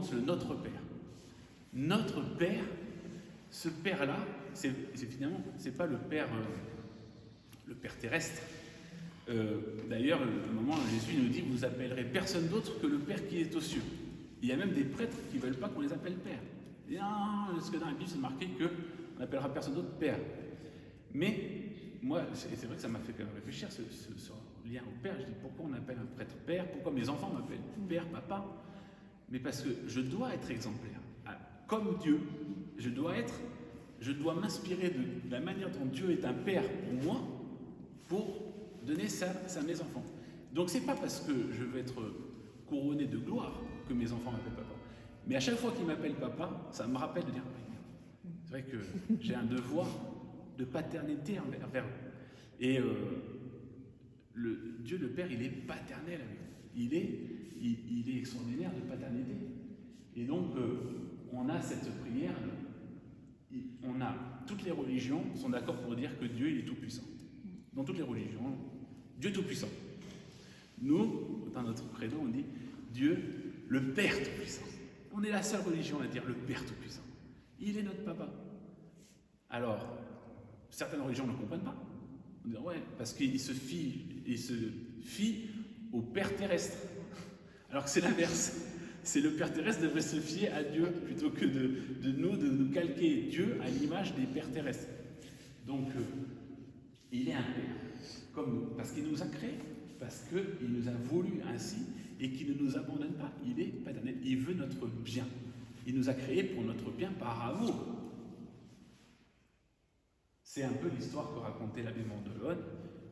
commence le Notre Père. Notre Père, ce Père-là, finalement, c'est pas le Père terrestre. D'ailleurs, à un moment, Jésus nous dit, vous appellerez personne d'autre que le Père qui est aux cieux. Il y a même des prêtres qui ne veulent pas qu'on les appelle Père. Et non, parce que dans la Bible, c'est marqué qu'on n'appellera personne d'autre Père. Mais moi, c'est vrai que ça m'a fait quand même réfléchir, ce lien au Père. Je dis, pourquoi on appelle un prêtre Père? Pourquoi mes enfants m'appellent Père, Papa? Mais parce que je dois être exemplaire. Comme Dieu, je dois m'inspirer de la manière dont Dieu est un Père pour moi, pour donner ça à mes enfants. Donc c'est pas parce que je veux être couronné de gloire que mes enfants m'appellent Papa. Mais à chaque fois qu'ils m'appellent Papa, ça me rappelle de dire, c'est vrai que j'ai un devoir de paternité envers eux. Et Dieu le Père, il est paternel avec nous. Il est extraordinaire de paternité. Et donc, on a cette prière, toutes les religions sont d'accord pour dire que Dieu, il est tout-puissant. Dans toutes les religions, Dieu tout-puissant. Nous, dans notre credo, on dit Dieu, le Père tout-puissant. On est la seule religion à dire le Père tout-puissant. Il est notre papa. Alors, certaines religions ne comprennent pas. On dit ouais, parce qu'il se fie au Père terrestre. Alors que c'est l'inverse. C'est le Père terrestre devrait se fier à Dieu plutôt que de nous calquer Dieu à l'image des Pères terrestres. Donc, il est un Père, comme nous, parce qu'il nous a créés, parce qu'il nous a voulu ainsi et qu'il ne nous abandonne pas. Il est paternel, il veut notre bien. Il nous a créés pour notre bien par amour. C'est un peu l'histoire que racontait l'abbé Mandolone,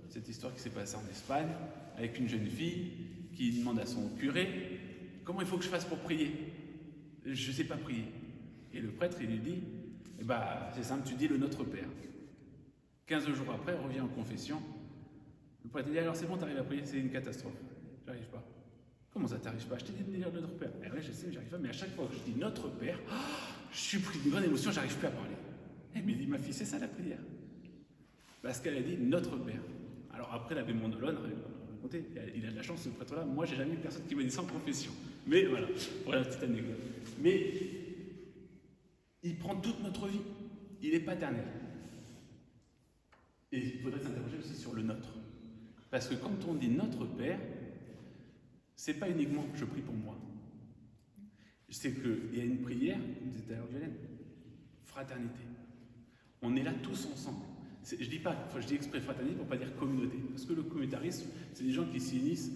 cette histoire qui s'est passée en Espagne, avec une jeune fille qui demande à son curé « Comment il faut que je fasse pour prier ? Je ne sais pas prier. » Et le prêtre, il lui dit « C'est simple, tu dis le Notre Père. » 15 jours après, elle revient en confession. Le prêtre dit « Alors c'est bon, tu arrives à prier, c'est une catastrophe. J'arrive pas. » « Comment ça t'arrive pas? Je t'ai dit de dire Notre Père. » Eh ouais, je sais, j'arrive pas, mais à chaque fois que je dis Notre Père, je suis pris d'une grande émotion, j'arrive plus à parler. Eh mais il dit, ma fille, c'est ça la prière. Parce qu'elle a dit Notre Père. Alors après, l'abbé Mandolone, il a de la chance, ce prêtre-là. Moi, j'ai jamais eu personne qui m'a dit sans profession. Mais voilà, la petite anecdote. Mais il prend toute notre vie. Il est paternel. Et il faudrait s'interroger aussi sur le nôtre. Parce que quand on dit Notre Père, c'est pas uniquement que je prie pour moi. C'est qu'il y a une prière, comme disait tout à l'heure Violaine, fraternité. On est là tous ensemble. Je dis exprès fraternité pour ne pas dire communauté. Parce que le communautarisme, c'est des gens qui s'unissent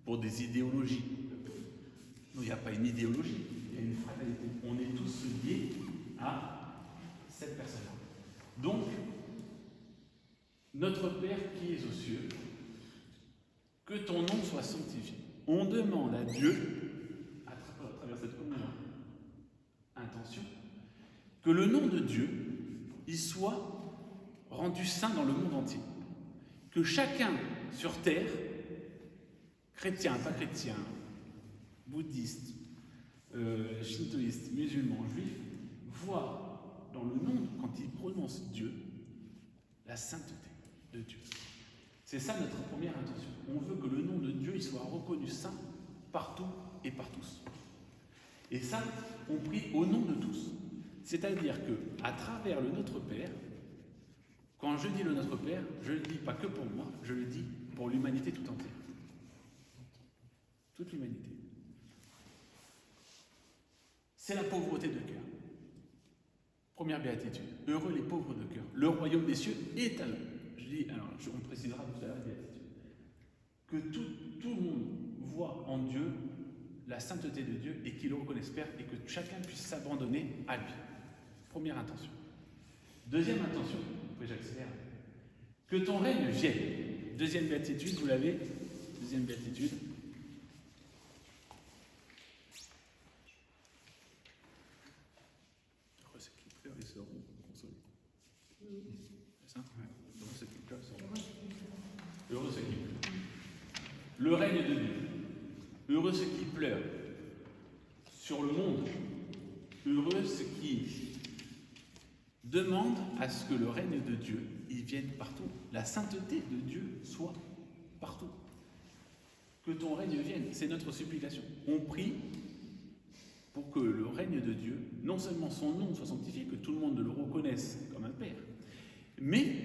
pour des idéologies. Non, il n'y a pas une idéologie, il y a une fraternité. On est tous liés à cette personne-là. Donc, notre Père qui es aux cieux, que ton nom soit sanctifié. On demande à Dieu, à travers cette commune intention, que le nom de Dieu, il soit rendu saint dans le monde entier. Que chacun sur terre, chrétien, pas chrétien, bouddhiste, shintoïste, musulman, juif, voit dans le nom, quand il prononce Dieu, la sainteté de Dieu. C'est ça notre première intention. On veut que le nom de Dieu il soit reconnu saint partout et par tous. Et ça, on prie au nom de tous. C'est-à-dire qu'à travers le Notre Père, quand je dis le Notre Père, je ne le dis pas que pour moi, je le dis pour l'humanité tout entière. Toute l'humanité. C'est la pauvreté de cœur. Première béatitude. Heureux les pauvres de cœur. Le royaume des cieux est à eux. Je dis, alors, on précisera tout à l'heure la béatitude. Que tout le monde voit en Dieu la sainteté de Dieu et qu'il le reconnaisse Père et que chacun puisse s'abandonner à lui. Première intention. Deuxième intention, après j'accélère. Que ton règne vienne. Deuxième béatitude, vous l'avez. Deuxième béatitude. Heureux ceux qui pleurent, ils seront consolés. C'est ça? Ouais. Heureux ceux qui pleurent, ils seront consolés. Heureux ceux qui pleurent. Le règne de Dieu. Heureux ceux qui pleurent sur le monde. Heureux ceux qui demandent à ce que le règne de Dieu il vienne partout. La sainteté de Dieu soit partout. Que ton règne vienne. C'est notre supplication. On prie de Dieu, non seulement son nom soit sanctifié, que tout le monde le reconnaisse comme un Père, mais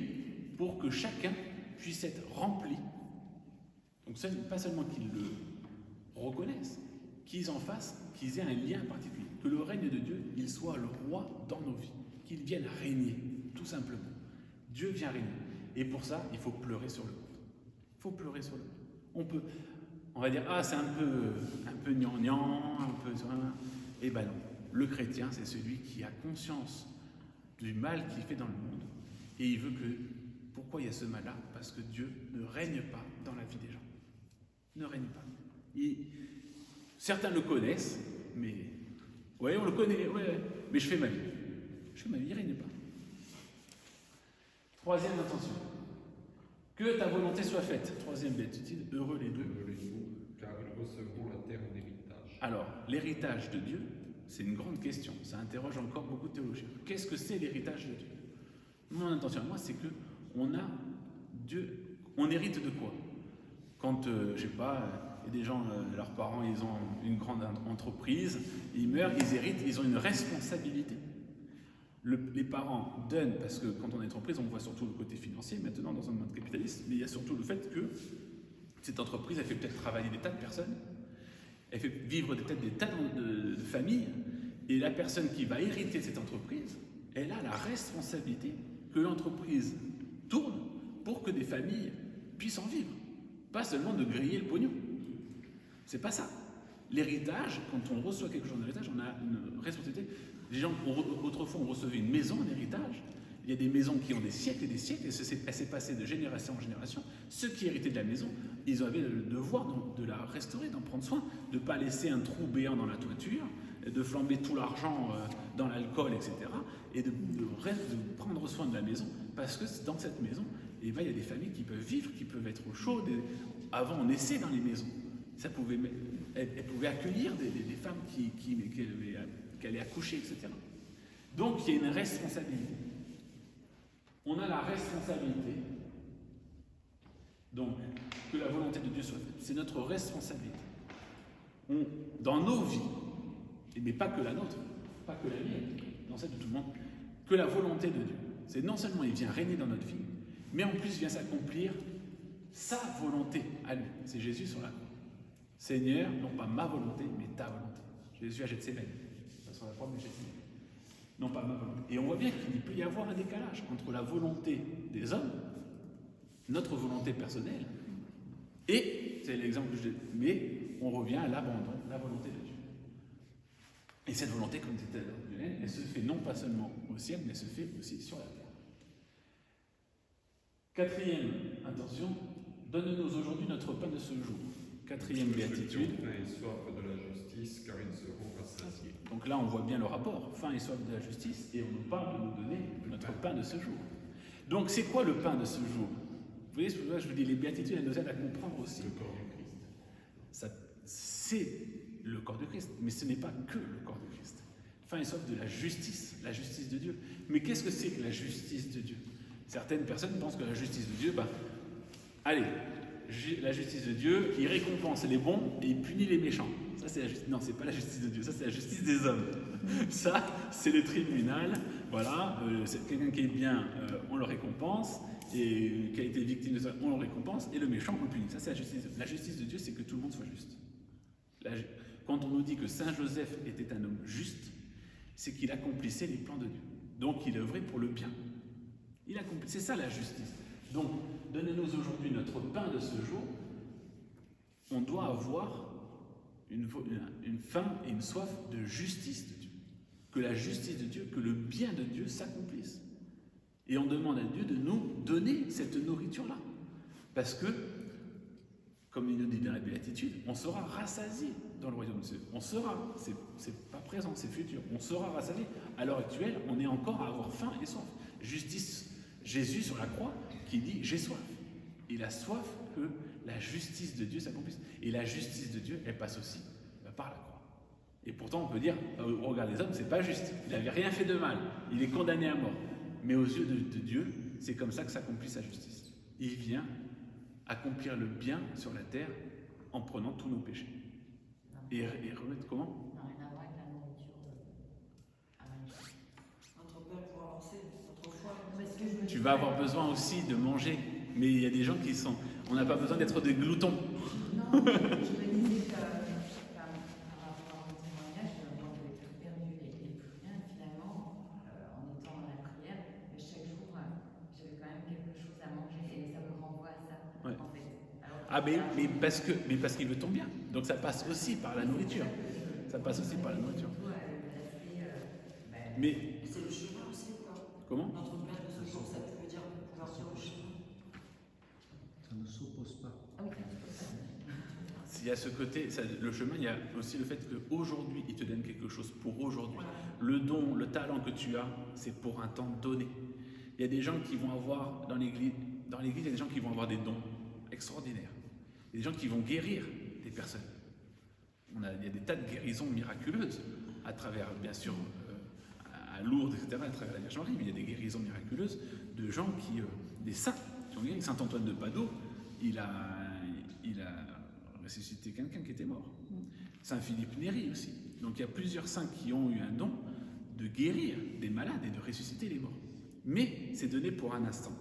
pour que chacun puisse être rempli. Donc pas seulement qu'ils le reconnaissent, qu'ils en fassent, qu'ils aient un lien particulier. Que le règne de Dieu, il soit le roi dans nos vies, qu'il vienne régner, tout simplement. Dieu vient régner. Et pour ça, il faut pleurer sur le monde. Il faut pleurer sur le monde. On va dire, ah, c'est un peu gnangnan, un peu... Eh ben non. Le chrétien, c'est celui qui a conscience du mal qu'il fait dans le monde. Et il veut que... Pourquoi il y a ce mal-là? Parce que Dieu ne règne pas dans la vie des gens. Ne règne pas. Certains le connaissent, mais... Oui, on le connaît, ouais, mais je fais ma vie. Je fais ma vie, il ne règne pas. Troisième intention. Que ta volonté soit faite. Troisième béatitude, heureux les deux. Car ils recevront la terre en héritage. Alors, l'héritage de Dieu, c'est une grande question. Ça interroge encore beaucoup de théologiens. Qu'est-ce que c'est l'héritage de Dieu? Mon intention à moi, c'est que on hérite de quoi? Quand, je sais pas, il y a des gens, leurs parents, ils ont une grande entreprise, ils meurent, ils héritent, ils ont une responsabilité. Les parents donnent, parce que quand on est entreprise, on voit surtout le côté financier maintenant dans un monde capitaliste, mais il y a surtout le fait que cette entreprise, elle fait peut-être travailler des tas de personnes, elle fait vivre peut-être des tas de familles, et la personne qui va hériter de cette entreprise, elle a la responsabilité que l'entreprise tourne pour que des familles puissent en vivre, pas seulement de griller le pognon. C'est pas ça. L'héritage, quand on reçoit quelque chose en héritage, on a une responsabilité. Les gens, autrefois, on recevait une maison en héritage. Il y a des maisons qui ont des siècles et elle s'est passée de génération en génération. Ceux qui héritaient de la maison, ils avaient le devoir de la restaurer, d'en prendre soin, de ne pas laisser un trou béant dans la toiture, de flamber tout l'argent dans l'alcool, etc. Et de prendre soin de la maison, parce que dans cette maison, il y a des familles qui peuvent vivre, qui peuvent être chaudes. Avant, on naissait dans les maisons. Elle pouvait accueillir des femmes qui allaient accoucher, etc. Donc, il y a une responsabilité. On a la responsabilité, donc, que la volonté de Dieu soit faite. C'est notre responsabilité. Dans nos vies, mais pas que la nôtre, pas que la mienne, dans celle de tout le monde, que la volonté de Dieu. C'est non seulement il vient régner dans notre vie, mais en plus il vient s'accomplir sa volonté à lui. C'est Jésus sur la croix. Seigneur, non pas ma volonté, mais ta volonté. Jésus a Gethsémani. Pas sur la croix, mais Gethsémani. Non pas ma volonté. Et on voit bien qu'il peut y avoir un décalage entre la volonté des hommes, notre volonté personnelle, et, c'est l'exemple que je dis, mais on revient à l'abandon, la volonté de Dieu. Et cette volonté, comme c'était elle se fait non pas seulement au ciel, mais elle se fait aussi sur la terre. Quatrième intention, donne-nous aujourd'hui notre pain de ce jour. Quatrième béatitude. Faim et soif de la justice, car ils seront rassasiés. Donc là, on voit bien le rapport, faim et soif de la justice, et on nous parle de nous donner notre pain de ce jour. Donc c'est quoi le pain de ce jour? Vous voyez, je vous dis, les béatitudes, elles nous aident à comprendre aussi. Le corps du Christ. C'est le corps de Christ, mais ce n'est pas que le corps de Christ. Faim et soif de la justice de Dieu. Mais qu'est-ce que c'est que la justice de Dieu? Certaines personnes pensent que la justice de Dieu, la justice de Dieu, il récompense les bons et il punit les méchants. Ça, c'est la justice. Non, c'est pas la justice de Dieu, ça, c'est la justice des hommes. Ça, c'est le tribunal. Voilà, c'est quelqu'un qui est bien, on le récompense, et qui a été victime de ça, on le récompense, et le méchant, on le punit. Ça, c'est la justice. La justice de Dieu, c'est que tout le monde soit juste. Quand on nous dit que Saint Joseph était un homme juste, c'est qu'il accomplissait les plans de Dieu. Donc, il œuvrait pour le bien. C'est ça la justice. Donc, donnez-nous aujourd'hui notre pain de ce jour. On doit avoir une faim et une soif de justice de Dieu. Que la justice de Dieu, que le bien de Dieu s'accomplisse. Et on demande à Dieu de nous donner cette nourriture-là. Parce que, comme il nous dit dans la béatitude, on sera rassasié dans le royaume de Dieu. On sera, c'est pas présent, c'est futur. On sera rassasié. À l'heure actuelle, on est encore à avoir faim et soif. Justice, Jésus sur la croix qui dit j'ai soif. Il a soif que la justice de Dieu s'accomplisse. Et la justice de Dieu, elle passe aussi par la croix. Et pourtant, on peut dire, au regard des hommes, c'est pas juste. Il n'avait rien fait de mal. Il est condamné à mort. Mais aux yeux de Dieu, c'est comme ça que s'accomplit sa justice. Il vient accomplir le bien sur la terre en prenant tous nos péchés. Et remettre comment? Non, rien à voir avec la nourriture. va avoir besoin aussi de manger. Mais il y a des gens qui sont... On n'a pas besoin d'être des gloutons. Non, je me disais que, par rapport à mon témoignage, moi j'avais tout perdu et plus rien, finalement, en étant dans la prière, chaque jour, j'avais quand même quelque chose à manger et ça me renvoie à ça, Ouais. en fait. Alors, Ah mais parce qu'il veut ton bien. Donc ça passe aussi par la nourriture. Ça passe aussi par la nourriture. Mais C'est le chemin aussi, quoi. comment? Notre Père de ce jour, ça veut dire pouvoir dire le chemin. Ça ne s'oppose pas. Ah oui, ça. Il y a ce côté, le chemin, il y a aussi le fait qu'aujourd'hui, il te donne quelque chose pour aujourd'hui. Le don, le talent que tu as, c'est pour un temps donné. Il y a des gens qui vont avoir, dans l'église, il y a des gens qui vont avoir des dons extraordinaires. Il y a des gens qui vont guérir des personnes. Il y a des tas de guérisons miraculeuses à travers, bien sûr, à Lourdes, etc., à travers la Vierge Marie, mais il y a des guérisons miraculeuses de gens des saints, qui ont guéri. Saint Antoine de Padoue, il a ressuscité quelqu'un qui était mort. Saint Philippe Néri aussi. Donc il y a plusieurs saints qui ont eu un don de guérir des malades et de ressusciter les morts. Mais c'est donné pour un instant.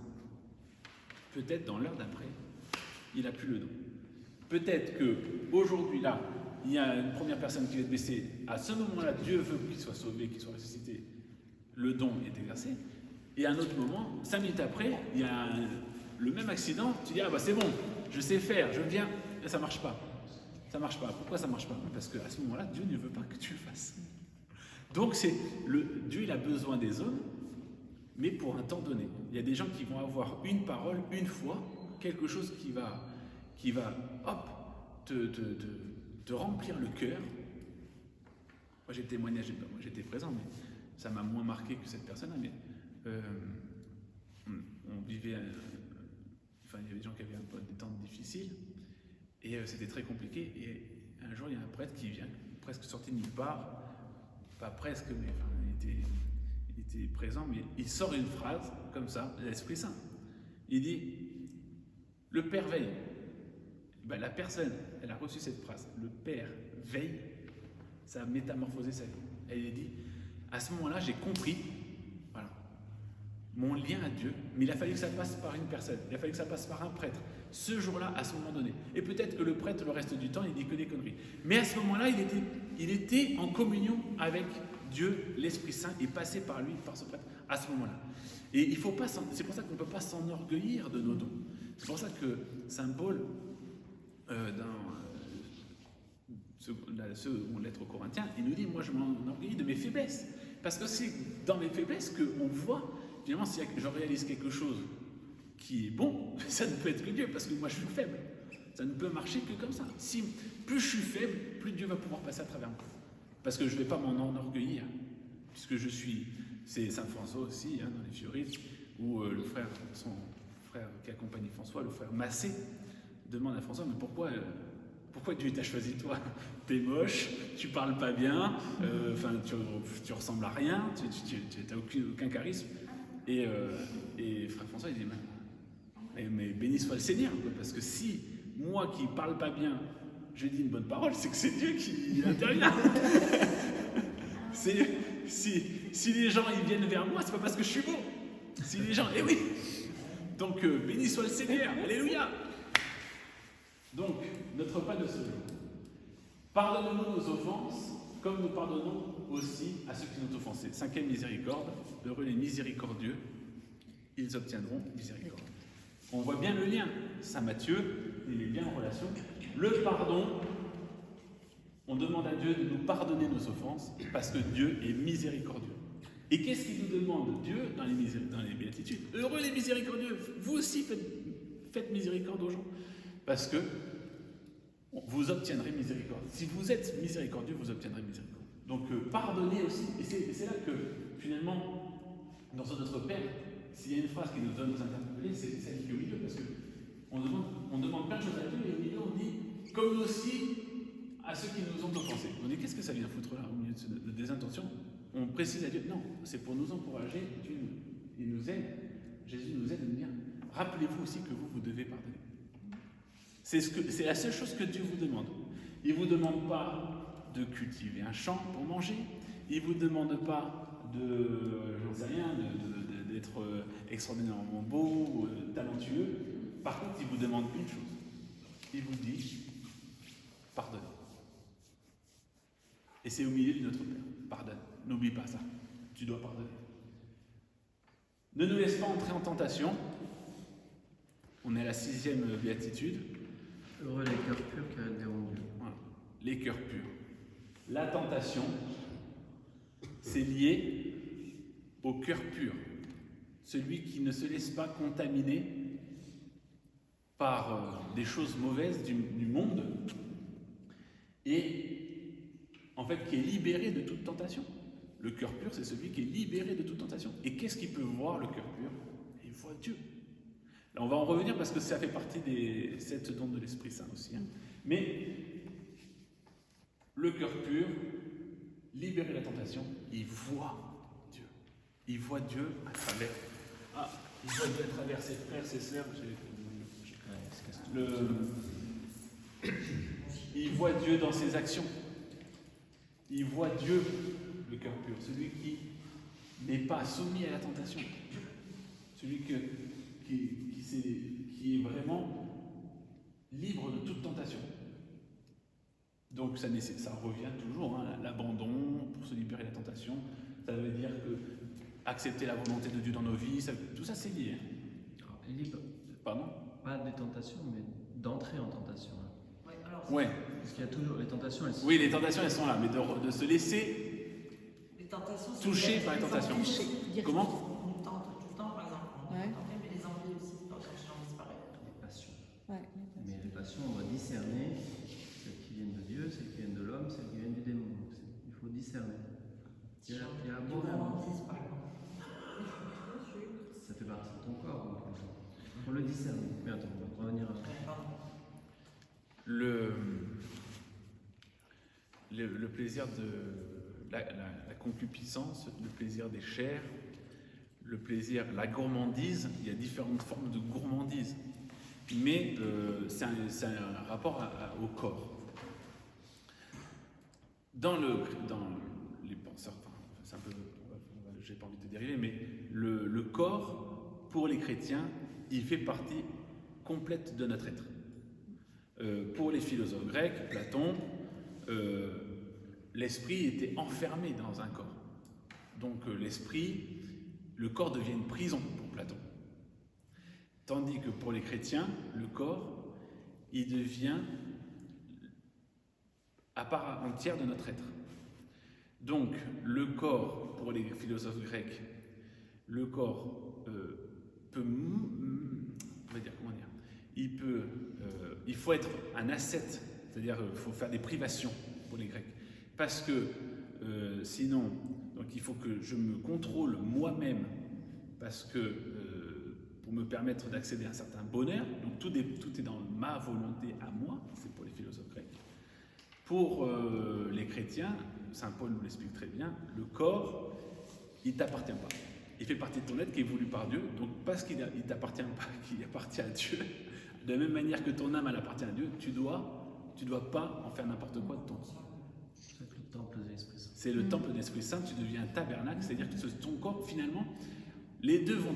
Peut-être dans l'heure d'après, il n'a plus le don. Peut-être qu'aujourd'hui, là, il y a une première personne qui va être blessée. À ce moment-là, Dieu veut qu'il soit sauvé, qu'il soit ressuscité. Le don est exercé. Et à un autre moment, 5 minutes après, il y a le même accident. Tu dis, ah bah c'est bon, je sais faire, je viens. Et ça ne marche pas. Ça ne marche pas. Pourquoi ça ne marche pas? Parce qu'à ce moment-là, Dieu ne veut pas que tu le fasses. Donc Dieu, il a besoin des hommes, mais pour un temps donné. Il y a des gens qui vont avoir une parole, une fois, quelque chose qui va hop, te remplir le cœur. Moi j'ai témoigné, moi j'étais présent, mais ça m'a moins marqué que cette personne-là. Mais on vivait, il y avait des gens qui avaient un peu des temps difficiles, et c'était très compliqué. Et un jour, il y a un prêtre qui vient, presque sorti de nulle part, pas presque, mais il était présent, mais il sort une phrase comme ça, l'Esprit Saint. Il dit, le Père veille. Ben, la personne, elle a reçu cette phrase, le Père veille, ça a métamorphosé sa vie. Elle a dit, à ce moment-là, j'ai compris, voilà, mon lien à Dieu, mais il a fallu que ça passe par une personne, il a fallu que ça passe par un prêtre, ce jour-là, à ce moment donné. Et peut-être que le prêtre, le reste du temps, il dit que des conneries. Mais à ce moment-là, il était en communion avec Dieu, l'Esprit Saint, et passé par lui, par ce prêtre, à ce moment-là. Et c'est pour ça qu'on ne peut pas s'enorgueillir de nos dons. C'est pour ça que Saint Paul, dans la seconde lettre aux Corinthiens, il nous dit, moi je m'enorgueillis de mes faiblesses. Parce que c'est dans mes faiblesses qu'on voit, finalement, si je réalise quelque chose qui est bon, ça ne peut être que Dieu, parce que moi je suis faible. Ça ne peut marcher que comme ça. Si plus je suis faible, plus Dieu va pouvoir passer à travers moi. Parce que je ne vais pas m'en enorgueillir, puisque je suis... C'est Saint François aussi, dans les Fioris, où son frère qui accompagnait François, le frère Massé, demande à François, mais pourquoi Dieu t'a choisi toi? T'es moche, tu parles pas bien, tu ressembles à rien, tu n'as aucun charisme. Et frère François, il dit, mais béni soit le Seigneur, quoi, parce que si moi qui parle pas bien, je dis une bonne parole, c'est que c'est Dieu qui intervient. Si les gens ils viennent vers moi, c'est pas parce que je suis beau. Si les gens, oui. Donc béni soit le Seigneur, alléluia. Donc notre pas de ce jour. Pardonne-nous nos offenses, comme nous pardonnons aussi à ceux qui nous ont offensés. 5e miséricorde, heureux les miséricordieux, ils obtiendront miséricorde. On voit bien le lien. Saint Matthieu, il est bien en relation. Le pardon, on demande à Dieu de nous pardonner nos offenses parce que Dieu est miséricordieux. Et qu'est-ce qu'il nous demande, Dieu, dans les béatitudes? Heureux les miséricordieux, vous aussi faites miséricorde aux gens. Parce que vous obtiendrez miséricorde. Si vous êtes miséricordieux, vous obtiendrez miséricorde. Donc pardonnez aussi. Et c'est là que, finalement, dans notre Père, s'il y a une phrase qui nous donne nous interpeller, c'est celle qui est au milieu, parce qu'on demande plein de choses à Dieu, et au milieu on dit, comme aussi à ceux qui nous ont offensés. On dit, qu'est-ce que ça vient foutre là, au milieu des intentions? On précise à Dieu, non, c'est pour nous encourager, Dieu il nous aide, Jésus nous aide à nous dire, rappelez-vous aussi que vous devez pardonner. C'est la seule chose que Dieu vous demande. Il ne vous demande pas de cultiver un champ pour manger, il ne vous demande pas j'en sais rien, d'être extraordinairement beau, ou talentueux. Par contre, il vous demande une chose. Il vous dit, pardonne. Et c'est au milieu de notre Père. Pardonne. N'oublie pas ça. Tu dois pardonner. Ne nous laisse pas entrer en tentation. On est à la 6e béatitude. Heureux les cœurs purs car ils verront Dieu. Voilà. Les cœurs purs. La tentation, c'est lié au cœur pur. Celui qui ne se laisse pas contaminer par des choses mauvaises du monde et en fait qui est libéré de toute tentation. Le cœur pur, c'est celui qui est libéré de toute tentation. Et qu'est-ce qu'il peut voir, le cœur pur? Il voit Dieu. Là, on va en revenir parce que ça fait partie des 7 dons de l'Esprit Saint aussi. Mais le cœur pur, libéré de la tentation, il voit Dieu. Il voit Dieu à travers. Il voit Dieu à travers ses frères, ses sœurs. Il voit Dieu dans ses actions. Il voit Dieu, le cœur pur, celui qui n'est pas soumis à la tentation, celui qui est vraiment libre de toute tentation. Donc ça revient toujours, l'abandon pour se libérer de la tentation. Ça veut dire que accepter la volonté de Dieu dans nos vies, tout ça c'est lié. Libre. Pardon? Pas des tentations, mais d'entrer en tentation. Ouais, alors, Ouais. Parce qu'il y a toujours les tentations. Elles sont... Oui, les tentations elles sont là, mais de se laisser les tentations, c'est toucher par les tentations. Comment? On tente tout le temps, par exemple. On est tenté, mais les envies aussi, c'est pas quand on disparaît. Les passions. Ouais, Mais les passions, on doit discerner celles qui viennent de Dieu, celles qui viennent de l'homme, celles qui viennent du démon. Donc, il faut discerner. Il y a un Du bon romantisme, par exemple. Ça fait partie de ton corps. Donc, il faut le discerner. Mais attends, on va revenir à... Pardon. Le plaisir de la concupiscence, le plaisir des chairs, le plaisir, la gourmandise, il y a différentes formes de gourmandise. Mais c'est un rapport au corps. Dans les penseurs, c'est un peu, j'ai pas envie de dériver, mais le corps, pour les chrétiens, il fait partie complète de notre être. Pour les philosophes grecs, Platon, l'esprit était enfermé dans un corps. Donc le corps devient une prison pour Platon. Tandis que pour les chrétiens, le corps, il devient à part entière de notre être. Donc le corps, pour les philosophes grecs, le corps peut, on va dire, comment dire, il faut être un ascète, c'est-à-dire il faut faire des privations pour les Grecs, parce que sinon, donc il faut que je me contrôle moi-même, parce que pour me permettre d'accéder à un certain bonheur, donc tout est dans ma volonté à moi, c'est pour les philosophes grecs. Pour les chrétiens, saint Paul nous l'explique très bien, le corps, il ne t'appartient pas. Il fait partie de ton être qui est voulu par Dieu, donc parce qu'il ne t'appartient pas, qu'il appartient à Dieu, de la même manière que ton âme elle appartient à Dieu, tu dois pas en faire n'importe quoi de ton corps. C'est le temple de l'Esprit Saint. C'est le temple de l'Esprit Saint, tu deviens un tabernacle, c'est-à-dire que ton corps, finalement, les deux vont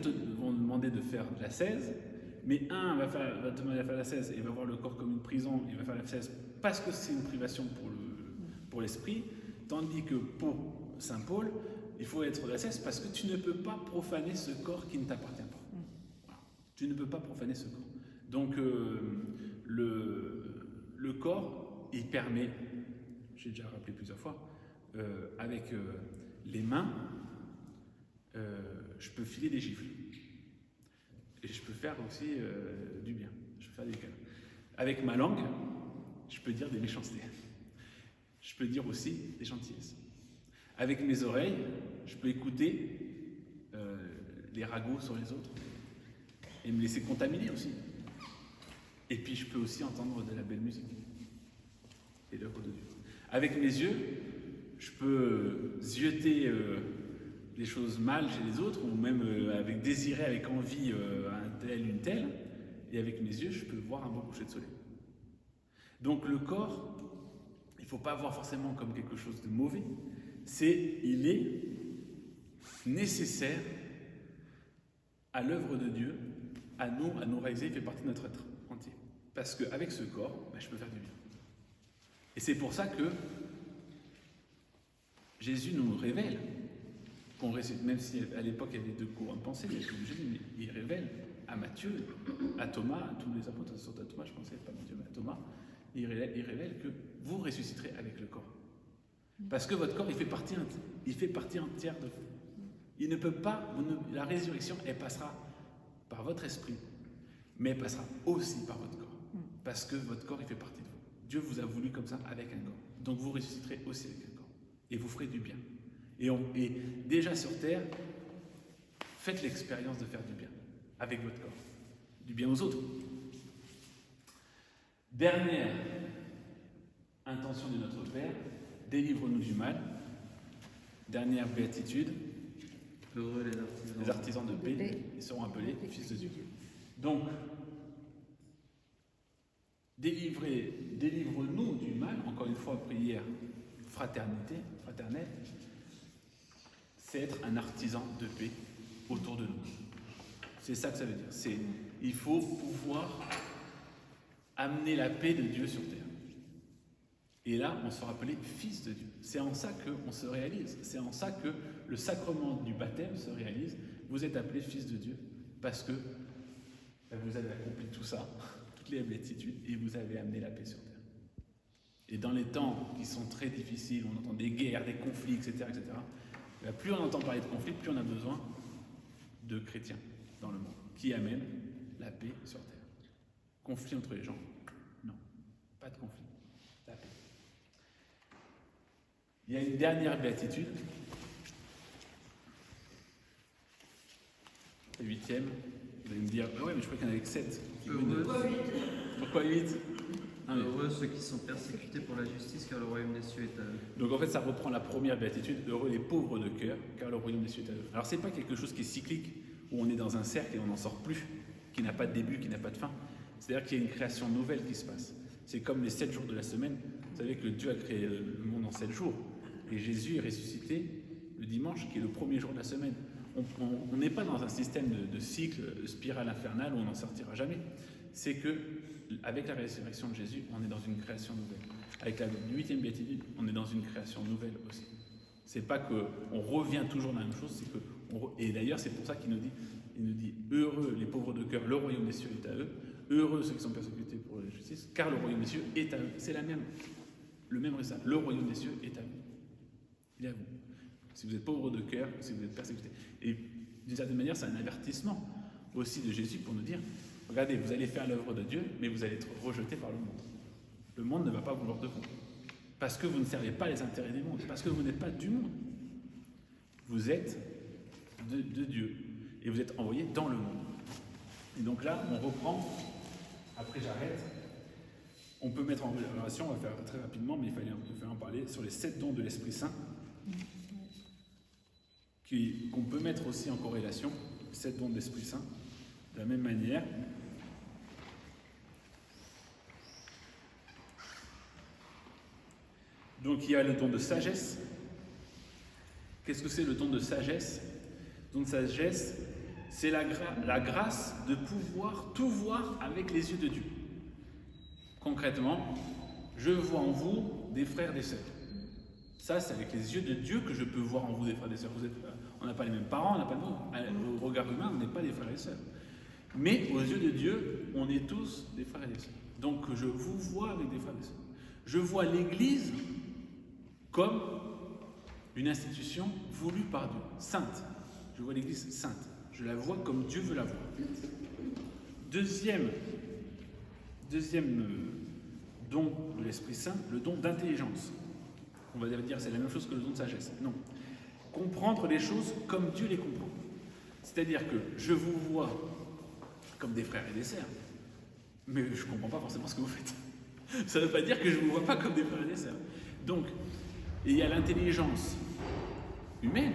demander de faire de l'ascèse, mais un va te demander de faire l'ascèse et va voir le corps comme une prison, il va faire l'ascèse parce que c'est une privation pour l'esprit, tandis que pour saint Paul, il faut être l'ascèse parce que tu ne peux pas profaner ce corps qui ne t'appartient pas. Voilà. Tu ne peux pas profaner ce corps. Donc le corps, il permet, j'ai déjà rappelé plusieurs fois, avec les mains, je peux filer des gifles. Et je peux faire aussi du bien. Je peux faire des câlins. Avec ma langue, je peux dire des méchancetés. Je peux dire aussi des gentillesses. Avec mes oreilles, je peux écouter les ragots sur les autres et me laisser contaminer aussi. Et puis je peux aussi entendre de la belle musique et l'œuvre de Dieu. Avec mes yeux, je peux zioter des choses mal chez les autres, ou même avec désirer, avec envie un tel, une telle. Et avec mes yeux, je peux voir un beau coucher de soleil. Donc le corps, il ne faut pas voir forcément comme quelque chose de mauvais. Il est nécessaire à l'œuvre de Dieu, à nous réaliser, il fait partie de notre être entier. Parce qu'avec ce corps, je peux faire du bien. Et c'est pour ça que Jésus nous révèle, même si à l'époque il y avait deux courants de pensée, mais il révèle à Matthieu, à Thomas, à tous les apôtres, surtout à Thomas, je pensais pas Matthieu, mais à Thomas, il révèle que vous ressusciterez avec le corps. Parce que votre corps, il fait partie entière de vous. Il ne peut pas, la résurrection, elle passera par votre esprit, mais elle passera aussi par votre corps. Parce que votre corps, il fait partie de vous. Dieu vous a voulu comme ça, avec un corps. Donc vous ressusciterez aussi avec un corps. Et vous ferez du bien. Et déjà sur terre, faites l'expérience de faire du bien avec votre corps. Du bien aux autres. Dernière intention de notre Père, délivre-nous du mal. Dernière béatitude. Heureux Les artisans de paix, ils seront appelés fils de Dieu. Donc, délivre-nous du mal, encore une fois, prière fraternelle, c'est être un artisan de paix autour de nous. C'est ça que ça veut dire. Il faut pouvoir amener la paix de Dieu sur terre. Et là, on sera appelé fils de Dieu. C'est en ça qu'on se réalise. C'est en ça que le sacrement du baptême se réalise. Vous êtes appelé fils de Dieu parce que vous avez accompli tout ça, toutes les béatitudes, et vous avez amené la paix sur terre. Et dans les temps qui sont très difficiles, on entend des guerres, des conflits, etc., plus on entend parler de conflits, plus on a besoin de chrétiens dans le monde qui amènent la paix sur terre. Conflit entre les gens? Non, pas de conflit. La paix. Il y a une dernière béatitude, la 8e. Vous allez me dire, ah ouais, mais je crois qu'il y en avait que 7. Pourquoi 8? Heureux ceux qui sont persécutés pour la justice, car le royaume des cieux est à eux. Donc en fait, ça reprend la première béatitude, heureux les pauvres de cœur, car le royaume des cieux est à eux. Alors c'est pas quelque chose qui est cyclique, où on est dans un cercle et on n'en sort plus, qui n'a pas de début, qui n'a pas de fin. C'est-à-dire qu'il y a une création nouvelle qui se passe. C'est comme les 7 jours de la semaine. Vous savez que Dieu a créé le monde en 7 jours. Et Jésus est ressuscité le dimanche, qui est le premier jour de la semaine. On n'est pas dans un système de cycle, spirale infernale, où on n'en sortira jamais. C'est que avec la résurrection de Jésus, on est dans une création nouvelle. Avec la 8e béatitude, on est dans une création nouvelle aussi. C'est pas qu'on revient toujours dans la même chose, c'est que et d'ailleurs c'est pour ça qu'il nous dit heureux les pauvres de cœur, le royaume des cieux est à eux. Heureux ceux qui sont persécutés pour la justice, car le royaume des cieux est à eux. C'est le même récit. Le royaume des cieux est à vous. Il est à vous. Si vous êtes pauvre de cœur, si vous êtes persécuté. Et d'une certaine manière, c'est un avertissement aussi de Jésus pour nous dire, regardez, vous allez faire l'œuvre de Dieu, mais vous allez être rejeté par le monde. Le monde ne va pas vouloir de vous. Parce que vous ne servez pas les intérêts du monde. Parce que vous n'êtes pas du monde. Vous êtes de Dieu. Et vous êtes envoyé dans le monde. Et donc là, on reprend. Après, j'arrête. On peut mettre en relation, on va faire très rapidement, mais il fallait en parler, sur les 7 dons de l'Esprit Saint, qu'on peut mettre aussi en corrélation, 7 dons de l'Esprit Saint, de la même manière. Donc il y a le don de sagesse. Qu'est-ce que c'est le don de sagesse? Le don de sagesse, c'est la grâce de pouvoir tout voir avec les yeux de Dieu. Concrètement, je vois en vous des frères et des sœurs. Ça, c'est avec les yeux de Dieu que je peux voir en vous des frères et des sœurs. On n'a pas les mêmes parents, on n'a pas le même. Au regard humain, on n'est pas des frères et des sœurs. Mais aux yeux de Dieu, on est tous des frères et des sœurs. Donc je vous vois avec des frères et des sœurs. Je vois l'Église comme une institution voulue par Dieu, sainte. Je vois l'Église sainte. Je la vois comme Dieu veut la voir. Deuxième don de l'Esprit Saint, le don d'intelligence. On va dire c'est la même chose que le don de sagesse. Non. Comprendre les choses comme Dieu les comprend. C'est-à-dire que je vous vois comme des frères et des sœurs, mais je ne comprends pas forcément ce que vous faites. Ça ne veut pas dire que je ne vous vois pas comme des frères et des sœurs. Donc, il y a l'intelligence humaine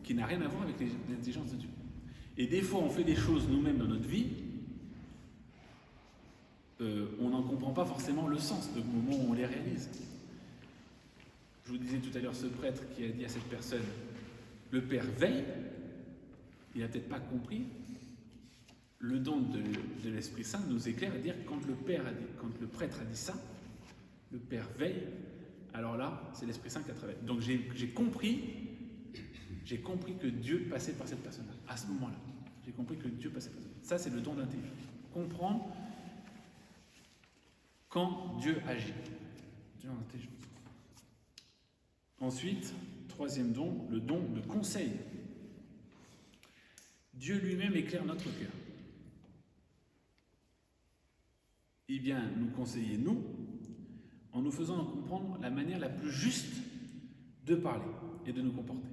qui n'a rien à voir avec l'intelligence de Dieu. Et des fois, on fait des choses nous-mêmes dans notre vie, on n'en comprend pas forcément le sens au moment où on les réalise. Je vous disais tout à l'heure ce prêtre qui a dit à cette personne, Le Père veille, il n'a peut-être pas compris. Le don de l'Esprit Saint nous éclaire à dire quand quand le prêtre a dit ça, le Père veille, alors là, c'est l'Esprit Saint qui a travaillé. Donc j'ai compris que Dieu passait par cette personne-là, à ce moment-là. J'ai compris que Dieu passait par cette personne. Ça, c'est le don d'intelligence. Comprendre quand Dieu agit. Dieu en intelligence. Ensuite, troisième don, le don de conseil. Dieu lui-même éclaire notre cœur. Il vient nous conseiller, nous, en nous faisant comprendre la manière la plus juste de parler et de nous comporter.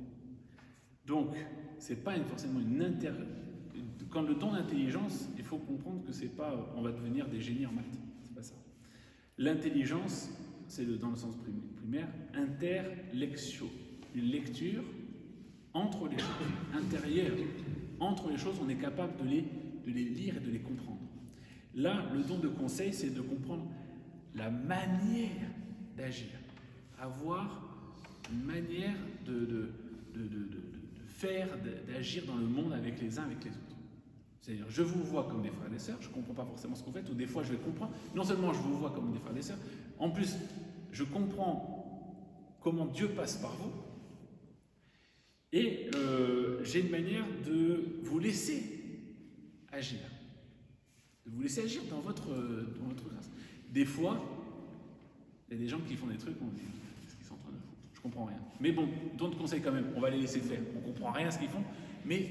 Donc, c'est pas forcément Quand le don d'intelligence, il faut comprendre que c'est pas on va devenir des génies en maths. C'est pas ça. L'intelligence, c'est dans le sens primaire, interlectio, une lecture entre les choses, intérieure. Entre les choses, on est capable de les lire et de les comprendre. Là, le don de conseil, c'est de comprendre la manière d'agir, avoir une manière de faire, d'agir dans le monde avec les uns, avec les autres. C'est-à-dire, je vous vois comme des frères et des sœurs, je ne comprends pas forcément ce que vous faites, ou des fois je vais comprendre. Non seulement je vous vois comme des frères et des sœurs, en plus, je comprends comment Dieu passe par vous, et j'ai une manière de vous laisser agir. De vous laisser agir dans votre grâce. Des fois, il y a des gens qui font des trucs, on dit, qu'est-ce qu'ils sont en train de foutre? Je comprends rien. Mais bon, don de conseil quand même, on va les laisser faire. On ne comprend rien à ce qu'ils font, mais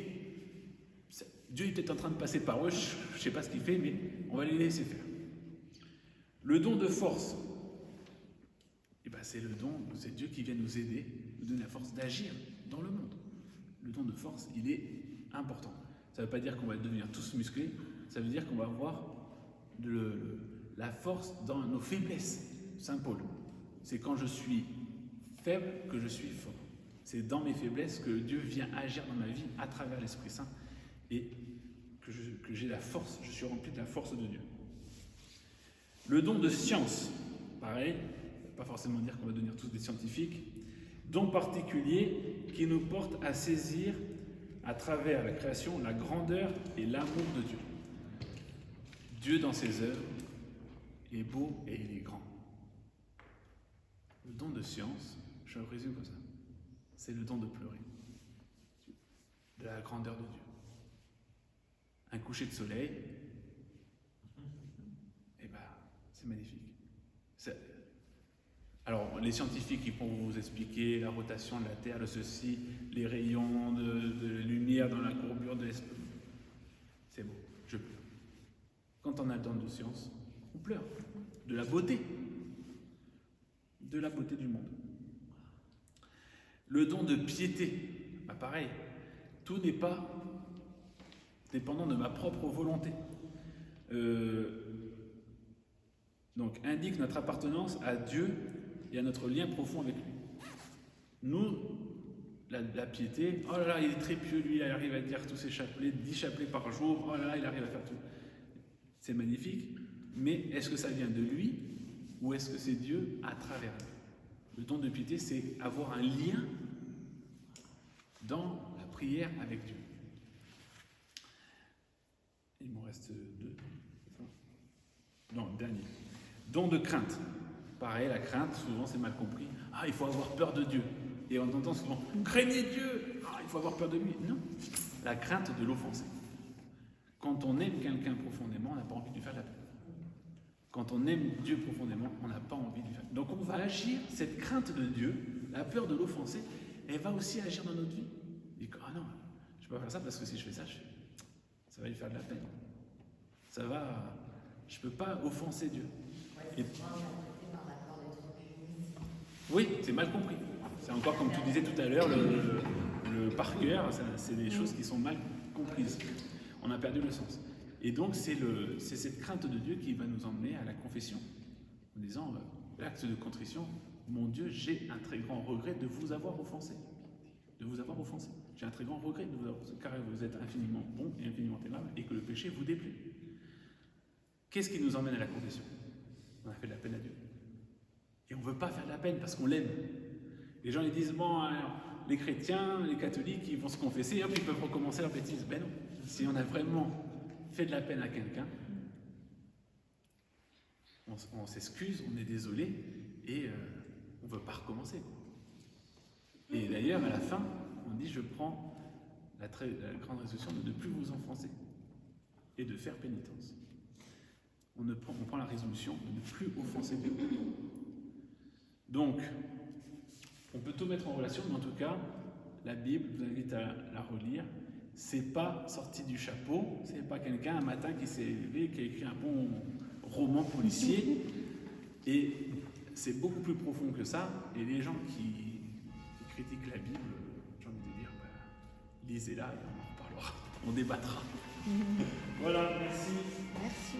Dieu est peut-être en train de passer par eux, je ne sais pas ce qu'il fait, mais on va les laisser faire. Le don de force, eh ben c'est Dieu qui vient nous aider, nous donner la force d'agir dans le monde. Le don de force, il est important. Ça ne veut pas dire qu'on va devenir tous musclés, ça veut dire qu'on va avoir la force dans nos faiblesses. Saint Paul, c'est quand je suis faible que je suis fort. C'est dans mes faiblesses que Dieu vient agir dans ma vie à travers l'Esprit Saint et que j'ai la force, je suis rempli de la force de Dieu. Le don de science, pareil, pas forcément dire qu'on va devenir tous des scientifiques, don particulier qui nous porte à saisir à travers la création la grandeur et l'amour de Dieu. Dieu dans ses œuvres est beau et il est grand. Le don de science, je le résume comme ça, c'est le don de pleurer, de la grandeur de Dieu. Un coucher de soleil, eh ben, c'est magnifique. Alors, les scientifiques, ils vont vous expliquer la rotation de la Terre, de ceci, les rayons de lumière dans la courbure de l'esprit. C'est beau, je pleure. Quand on a le don de science, on pleure. De la beauté. De la beauté du monde. Le don de piété, bah pareil, tout n'est pas dépendant de ma propre volonté. Donc, indique notre appartenance à Dieu et à notre lien profond avec lui. Nous, la piété, oh là là, il est très pieux, lui, il arrive à dire tous ses chapelets, 10 chapelets par jour, oh là là, il arrive à faire tout. C'est magnifique, mais est-ce que ça vient de lui ou est-ce que c'est Dieu à travers lui? Le don de piété, c'est avoir un lien dans la prière avec Dieu. Il m'en reste 2. Non, le dernier. Don de crainte. Pareil, la crainte, souvent c'est mal compris. Ah, il faut avoir peur de Dieu. Et on entend souvent, craignez Dieu. Ah, il faut avoir peur de lui. Non, la crainte de l'offenser. Quand on aime quelqu'un profondément, on n'a pas envie de lui faire de la peine. Quand on aime Dieu profondément, on n'a pas envie de lui faire. Donc on va agir, cette crainte de Dieu, la peur de l'offenser, elle va aussi agir dans notre vie. Et ah non, je ne peux pas faire ça parce que si je fais ça, ça va lui faire de la peine. Je ne peux pas offenser Dieu. Et... Oui, c'est mal compris. C'est encore comme tu disais tout à l'heure, le par cœur, c'est des choses qui sont mal comprises. On a perdu le sens. Et donc c'est cette crainte de Dieu qui va nous emmener à la confession. En disant, l'acte de contrition, mon Dieu, j'ai un très grand regret de vous avoir offensé. De vous avoir offensé. J'ai un très grand regret de vous avoir offensé, car vous êtes infiniment bon et infiniment aimable, et que le péché vous déplaît. Qu'est-ce qui nous emmène à la confession? On a fait de la peine à Dieu. Et on ne veut pas faire de la peine parce qu'on l'aime. Les gens ils disent, bon, alors, les chrétiens, les catholiques, ils vont se confesser, hop, ils peuvent recommencer leur bêtise. Ben non. Si on a vraiment fait de la peine à quelqu'un, on s'excuse, on est désolé, et on ne veut pas recommencer. Et d'ailleurs, à la fin, on dit, je prends la grande résolution de ne plus vous offenser et de faire pénitence. On prend la résolution de ne plus offenser Dieu. Donc, on peut tout mettre en relation, mais en tout cas, la Bible, je vous invite à la relire. C'est pas sorti du chapeau, c'est pas quelqu'un un matin qui s'est levé, qui a écrit un bon roman policier. Et c'est beaucoup plus profond que ça. Et les gens qui critiquent la Bible, j'ai envie de dire, lisez-la et on en reparlera, on débattra. Voilà, merci. Merci.